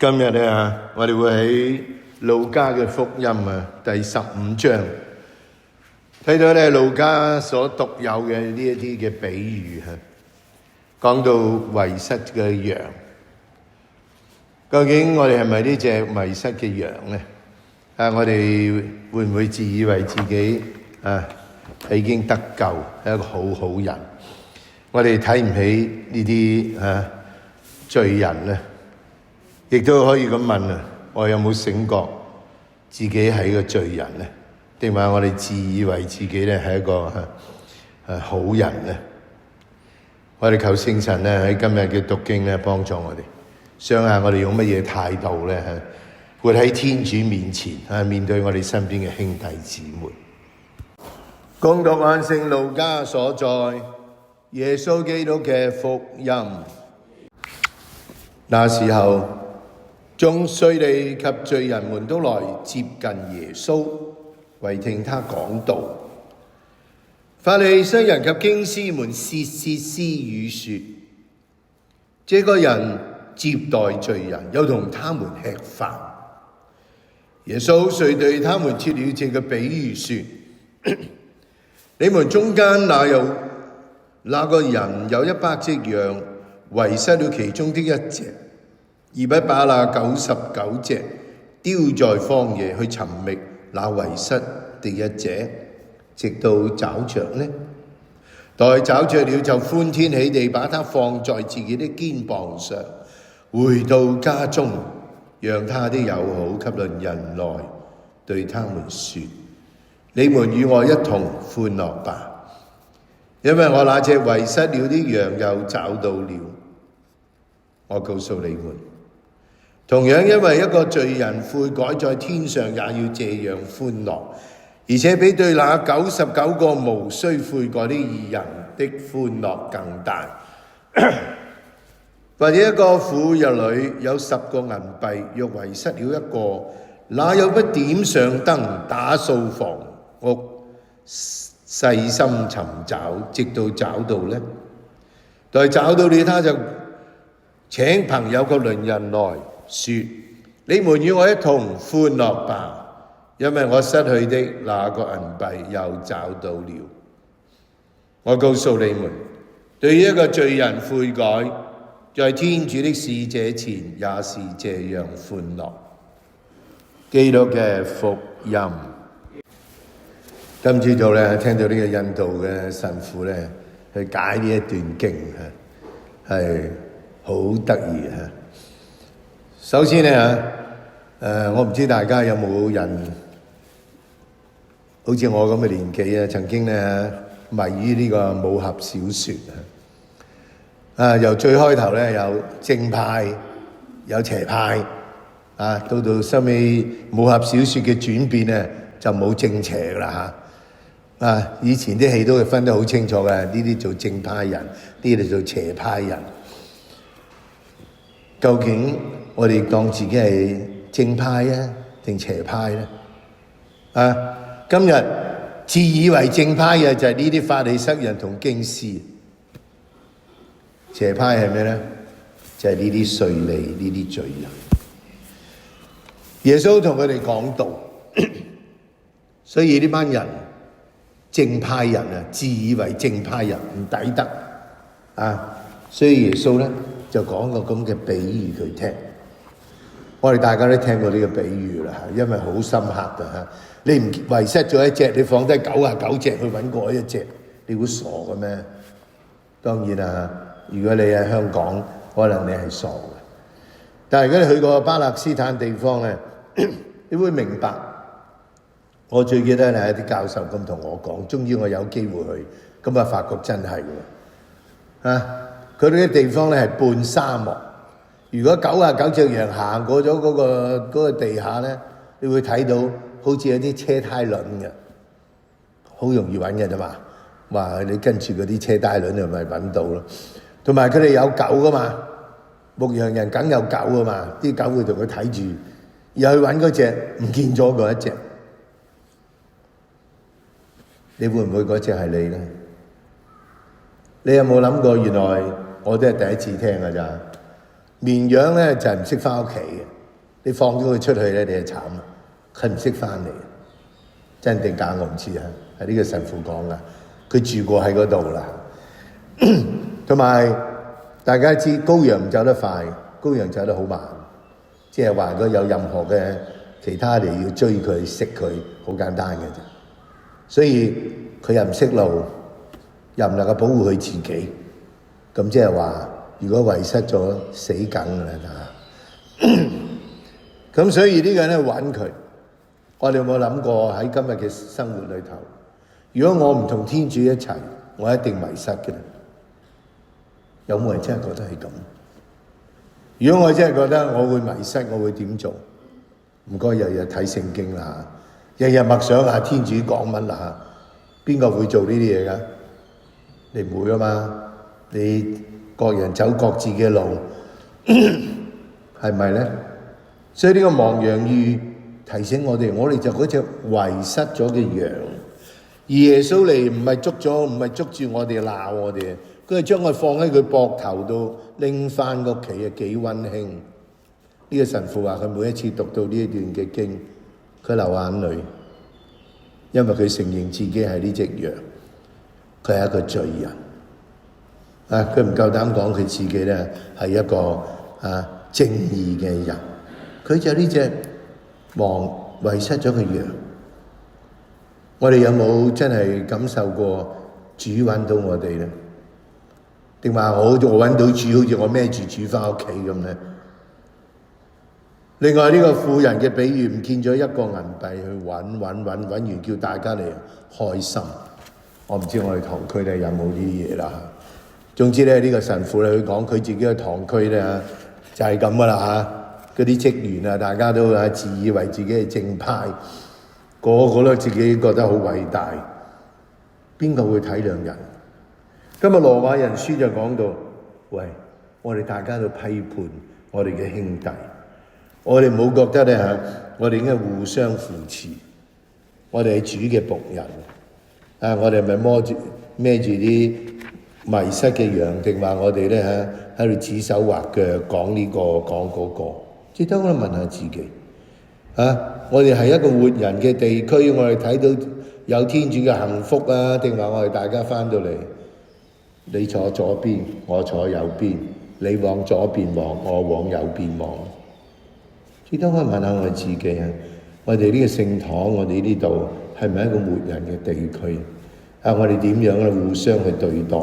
今日咧，我哋會喺路加嘅福音第15章睇到咧路加所獨有嘅呢一啲嘅比喻講到遺失嘅羊。究竟我哋係咪呢隻迷失嘅羊咧？我哋會唔會自以為自己已經得救，係一個好人？我哋睇唔起呢啲罪人咧？亦都可以咁問我有冇醒覺自己係一個罪人咧？定話我哋自以為自己咧係一個好人咧？我哋求聖神咧喺今日嘅讀經咧幫助我哋，想下我哋用乜嘢態度咧活喺天主面前面對我哋身邊嘅兄弟姊妹。恭讀按聖路加所載耶穌基督嘅福音。那時候，眾稅吏及罪人們都來接近耶穌，為聽他講道。法利賽人及經師們竊竊私語說：這個人接待罪人，又同他們吃飯。耶穌遂對他們設了這個比喻說：你們中間哪個人有100隻羊，遺失了其中的一隻，而不把那99隻丟在荒野去尋覓那遺失的一隻，直到找着呢？待找着了，就歡天喜地把它放在自己的肩膀上，回到家中，讓他的友好及鄰人來對他們說：你們與我一同歡樂吧，因為我那隻遺失了的羊又找到了。我告訴你們，同樣因為一個罪人悔改，在天上也要這樣歡樂，而且比對那99個無須悔改的義人的歡樂更大。或者一個婦人裏有10個銀幣，若遺失了一個，哪有不點上燈，打掃房屋，細心尋找，直到找到呢？待找到了，他就請朋友及鄰人來說：你們與我一同歡樂吧，因為我失去的那個銀幣又找到了。我告訴你們，對於一個罪人悔改，在天主的使者前也是這樣歡樂。基督嘅福音。今朝早咧聽到呢個印度嘅神父咧去解呢一段經係好得意。首先咧我唔知大家有冇人好似我咁嘅年紀曾經咧迷於呢個武俠小說由最開頭咧有正派有邪派到收尾武俠小說嘅轉變咧就冇正邪噶啦以前啲戲都係分得好清楚嘅，呢啲做正派人，呢啲做邪派人。究竟我哋當自己係正派定邪派咧？今日自以為正派嘅就係呢啲法利塞人同經師，邪派係咩咧？就係呢啲稅吏，呢啲罪人。耶穌同佢哋講道，所以呢班人正派人自以為正派人唔抵得所以耶穌咧就講個咁嘅比喻佢聽。我哋大家都聽過呢個比喻啦，因為好深刻㗎。你唔遺失咗一隻，你放低99隻去揾過一隻，你會傻嘅咩？當然如果你喺香港，可能你係傻嘅。但係如果你去過巴勒斯坦地方咧，你會明白。我最記得有啲教授咁同我講，終於我有機會去，咁發覺真係喎。佢哋嘅地方咧係半沙漠。如果99隻羊行過咗嗰個地下咧，你會睇到好似有啲車胎輪嘅，好容易揾嘅啫嘛。話你跟住嗰啲車胎輪就咪揾到咯。同埋佢哋有狗噶嘛，牧羊人梗有狗噶嘛，啲狗會同佢睇住，又去揾嗰隻唔見咗嗰一隻。你會唔會嗰隻係你咧？你有冇諗過原來我都係第一次聽㗎咋？綿羊咧就係唔識翻屋企嘅，你放咗佢出去咧，你就慘啦，佢唔識翻嚟，真定假我唔知啊，係呢個神父講噶，佢住過喺嗰度啦。同埋大家知羔羊唔走得快，羔羊走得好慢，即係話如果有任何嘅其他嚟要追佢食佢，好簡單嘅啫。所以佢又唔識路，又唔能夠保護佢自己，咁即係話如果遺失咗死梗㗎啦。咁所以呢個人咧揾佢，我哋有冇諗過喺今日嘅生活裏頭，如果我唔同天主一齊，我一定迷失嘅。有冇人真係覺得係咁？如果我真係覺得我會迷失，我會點做？唔該，日日睇聖經啦，日日默想下天主講乜啦。邊個會做呢啲嘢㗎？你唔會㗎嘛？你各人走各自嘅路，係咪咧？所以呢個亡羊喻提醒我哋就嗰隻遺失咗嘅羊。而耶穌嚟唔係捉住我哋鬧我哋，佢係將佢放喺佢膊頭度拎翻屋企啊，幾溫馨！呢個神父話佢每一次讀到呢一段嘅經，佢流眼淚，因為佢承認自己係呢隻羊，佢係一個罪人。佢唔夠膽講佢自己咧係一個正義嘅人，佢就呢隻遺失咗嘅羊。我哋有冇真係感受過主揾到我哋咧？定話我揾到主，好似我孭住主翻屋企咁咧？另外呢個婦人嘅比喻，唔見咗一個銀幣去揾完，叫大家嚟開心。我唔知我哋堂區咧有冇呢啲嘢啦。總之咧，呢個神父咧佢講佢自己嘅堂區咧就係咁噶啦嚇。嗰啲職員啊，大家都自以為自己係正派，個個都自己覺得好偉大。邊個會體諒人？今日羅馬人書就講到，喂，我哋大家都批判我哋嘅兄弟。我哋唔好覺得咧我哋應該互相扶持。我哋係主嘅僕人，我哋係咪孭住啲迷失嘅羊，定話我哋咧喺度指手畫腳講呢個講嗰個？只得我哋問下自己，我哋係一個活人嘅地區，我哋睇到有天主嘅幸福啊，定話我哋大家翻到嚟，你坐左邊，我坐右邊，你往左邊望，我往右邊望。只得我問下我自己我哋呢個聖堂，我哋呢度係咪一個活人嘅地區？我哋點樣互相去對待？